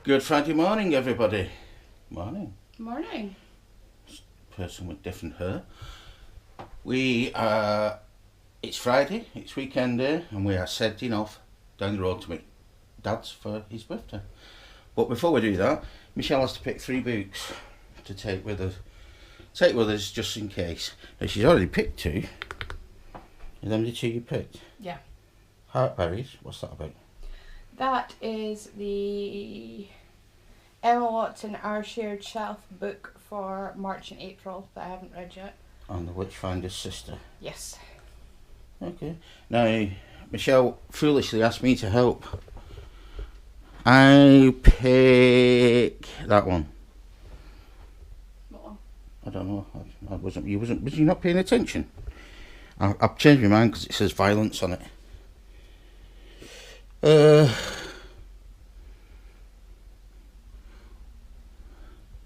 Good Friday morning, everybody. Morning. Morning. Person with different hair. It's Friday, it's weekend day, and we are setting off down the road to meet Dad's for his birthday. But before we do that, Michelle has to pick 3 books to take with us just in case. Now, she's already picked 2. Are them the 2 you picked? Yeah. Heartberries, what's that about? That is the Emma Watson Our Shared Shelf book for March and April that I haven't read yet. And the Witchfinder's Sister. Yes. Okay. Now, Michelle foolishly asked me to help. I pick that one. What one? I don't know. Was you not paying attention? I've changed my mind because it says violence on it.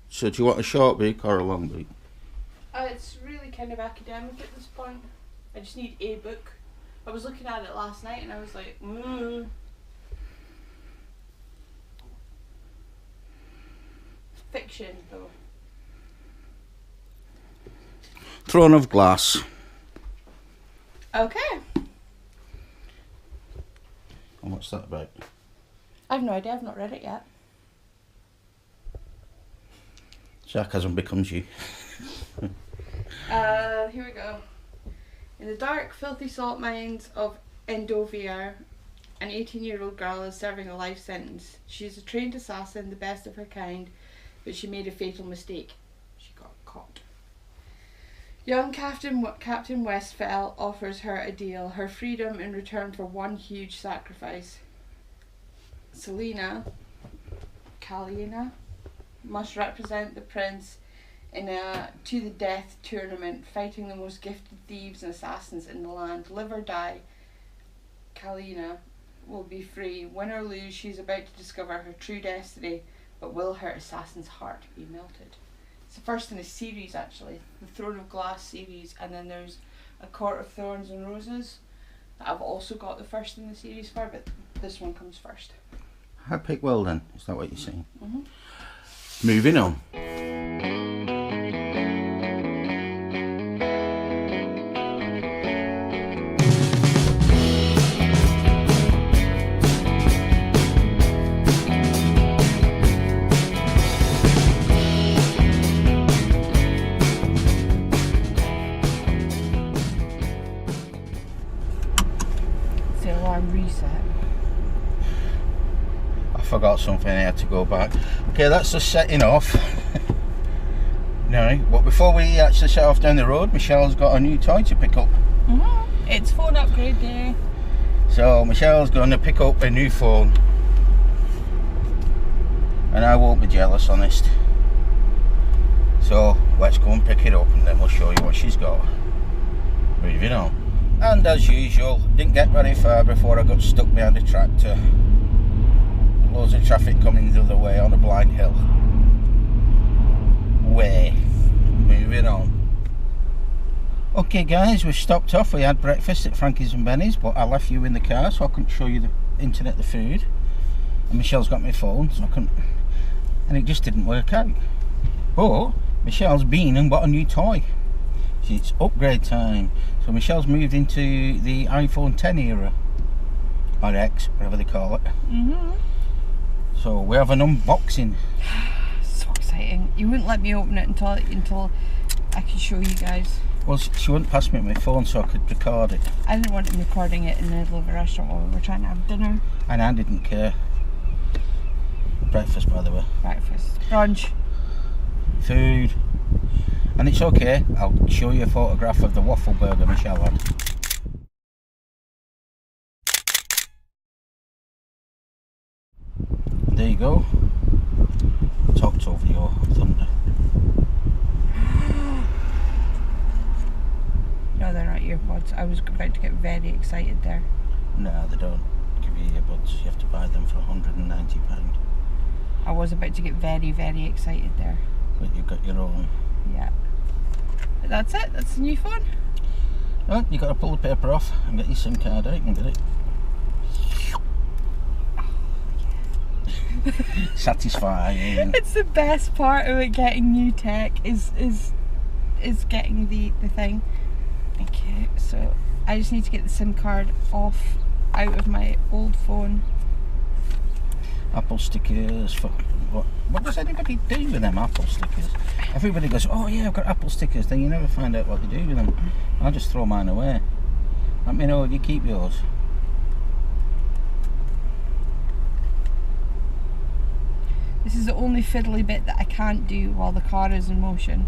So do you want a short book or a long book? It's really kind of academic at this point. I just need a book. I was looking at it last night and I was like, Fiction, though. Throne of Glass. Okay. And what's that about? I've no idea. I've not read it yet. Sarcasm becomes you. Here we go. In the dark, filthy salt mines of Endovia, an 18-year-old girl is serving a life sentence. She's a trained assassin, the best of her kind, but she made a fatal mistake. She got caught. Young Captain Westfell offers her a deal, her freedom in return for one huge sacrifice. Kalina, must represent the prince in a to-the-death tournament, fighting the most gifted thieves and assassins in the land. Live or die, Kalina will be free. Win or lose, she's about to discover her true destiny, but will her assassin's heart be melted? It's the first in a series, actually, the Throne of Glass series, and then there's A Court of Thorns and Roses that I've also got the first in the series for, but this one comes first. I pick well then, is that what you're saying? Mm-hmm. Moving on. It's the alarm reset. I forgot something, I had to go back. Okay, that's just setting off. Now, but before we actually set off down the road, Michelle's got a new toy to pick up. Mm-hmm. It's phone upgrade day. So Michelle's going to pick up a new phone. And I won't be jealous, honest. So let's go and pick it up and then we'll show you what she's got. Moving on. And as usual, didn't get very far before I got stuck behind a tractor. Loads of traffic coming the other way on a blind hill. Moving on. Okay guys, we've stopped off. We had breakfast at Frankie's and Benny's, but I left you in the car so I couldn't show you the internet, the food. And Michelle's got my phone, so I couldn't, and it just didn't work out. But Michelle's been and bought a new toy. It's upgrade time. So Michelle's moved into the iPhone 10 era, or X, whatever they call it. Mm-hmm. So we have an unboxing. So exciting. You wouldn't let me open it until I could show you guys. Well, she wouldn't pass me my phone so I could record it. I didn't want him recording it in the middle of a restaurant while we were trying to have dinner. And I didn't care. Breakfast, by the way. Breakfast. Brunch. Food. And it's okay, I'll show you a photograph of the waffle burger Michelle had. There you go. Talked over your thunder. No, they're not earpods. I was about to get very excited there. No, they don't give you earbuds. You have to buy them for £190. I was about to get very, very excited there. But you've got your own. Yeah. But that's it. That's the new phone. Right, you got to pull the paper off and get your SIM card out and get it. Satisfying. It's the best part of it, getting new tech is getting the thing. Okay, so I just need to get the SIM card out of my old phone. Apple stickers for what does anybody do with them Apple stickers? Everybody goes, oh yeah, I've got Apple stickers, then you never find out what they do with them. I just throw mine away. Let me know if you keep yours. This is the only fiddly bit that I can't do while the car is in motion.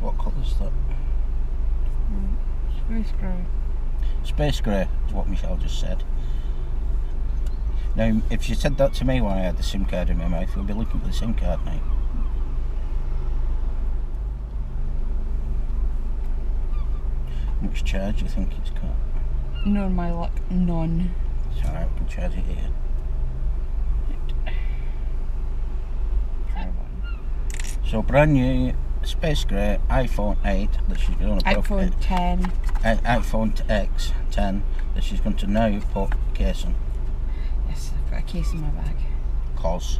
What colour's that? Space grey. Space grey is what Michelle just said. Now, if she said that to me when I had the SIM card in my mouth, we'd be looking for the SIM card now. How much charge do you think it's got? No, my luck, none. It's alright, we can charge it here. So brand new space grey iPhone 8 that she's going to put iPhone 10. iPhone X 10 that she's going to now put a case on. Yes, I've got a case in my bag. Because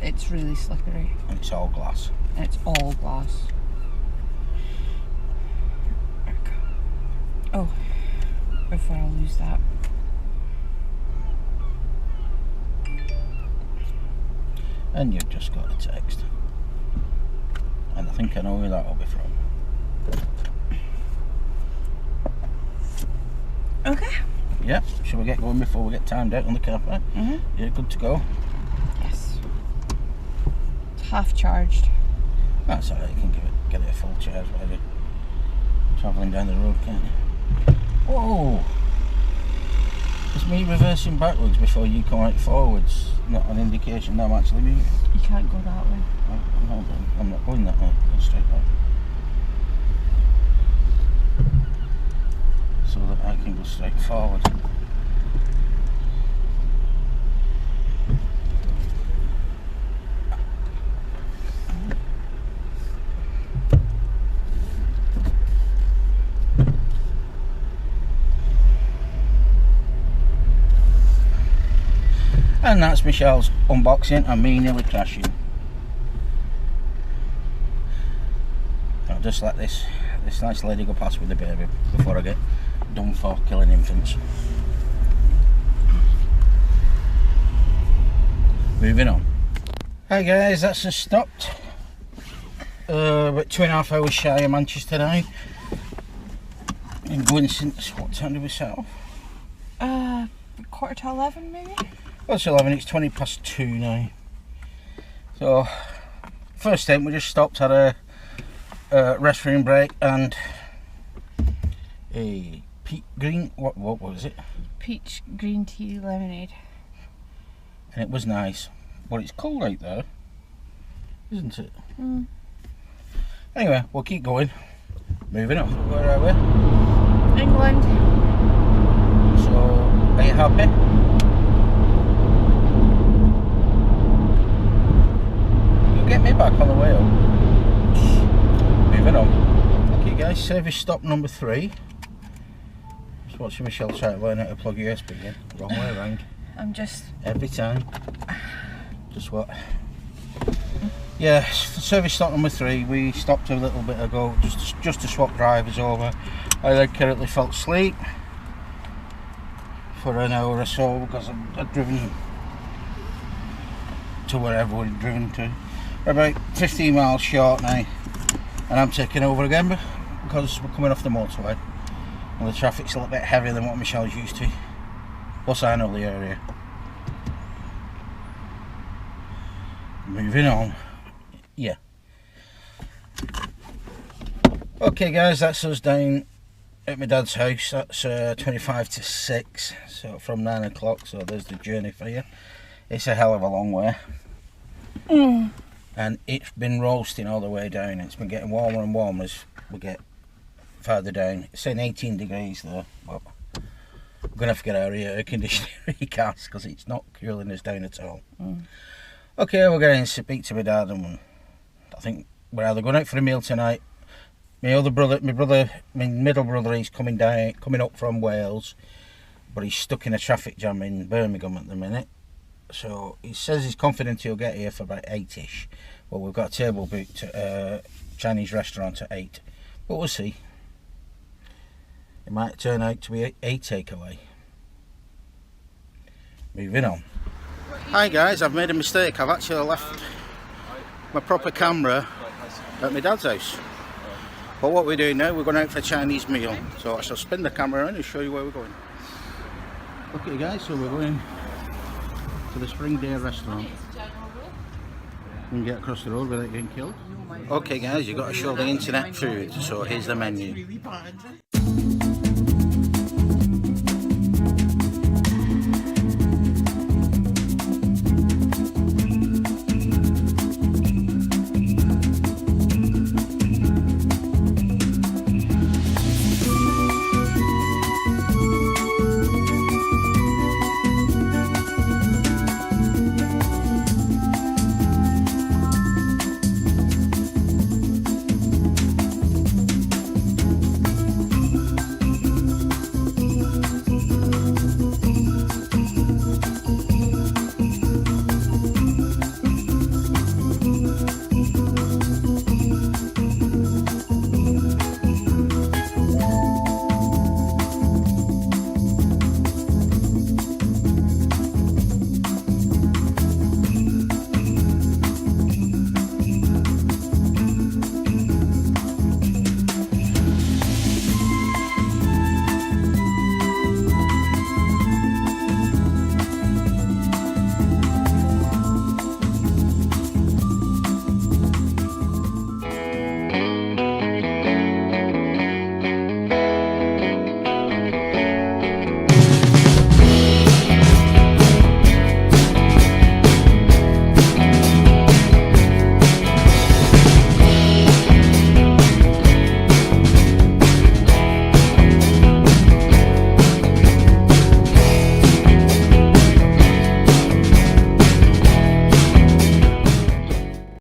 it's really slippery. And it's all glass. And it's all glass. Oh, before I lose that. And you've just got a text. And I think I know where that'll be from. Okay. Yeah, shall we get going before we get timed out on the car? Mm-hmm. Yeah, good to go. Yes. It's half charged. That's alright, you can get it a full charge while you're travelling down the road, can't you? Whoa! It's me reversing backwards before you come out forwards. Not an indication that I'm actually moving. You can't go that way. Hold on, I'm not going that way. Go straight back. So that I can go straight forward. And that's Michelle's unboxing and me nearly crashing. I'll just let this nice lady go past with the baby before I get done for killing infants. Moving on. Hi guys, that's just stopped. About 2.5 hours shy of Manchester now. Been going since, what time did we set off? 11:15 maybe? Well, it's 11, it's 20 past 2 now. So, first time we just stopped at a restroom break and a what was it? Peach green tea lemonade. And it was nice. But it's cold out there, isn't it? Mm. Anyway, we'll keep going. Moving on. Where are we? England. So, are you happy? Get me back on the way up. Moving on. Okay guys, service stop number 3. Just watching Michelle try to learn how to plug USB in. Wrong way around. I'm just... Every time. Just what? Yeah, service stop number 3. We stopped a little bit ago just to swap drivers over. I then currently fell asleep for an hour or so because I'd driven to wherever we'd driven to. We're about 15 miles short now, and I'm taking over again because we're coming off the motorway and the traffic's a little bit heavier than what Michelle's used to. Plus I know the area. Moving on. Yeah. Okay guys, that's us down at my dad's house. That's 25 to 6, so from 9 o'clock, so there's the journey for you. It's a hell of a long way. And it's been roasting all the way down. It's been getting warmer and warmer as we get further down. It's saying 18 degrees though, but we're going to have to get our air conditioning recast because it's not cooling us down at all. Okay, we're going to speak to my dad, and I think we're either going out for a meal tonight My middle brother, he's coming up from Wales, but he's stuck in a traffic jam in Birmingham at the minute. So he says he's confident he'll get here for about 8ish, but we've got a table booked at a Chinese restaurant at 8. But we'll see. It might turn out to be a takeaway. Moving on. Hi guys, I've made a mistake. I've actually left my proper camera at my dad's house. But what we're doing now, we're going out for a Chinese meal. So I shall spin the camera around and show you where we're going. Okay guys, so we're going to the Springdale restaurant. You can get across the road without getting killed. Okay guys, you've got to show the internet food. So here's the menu.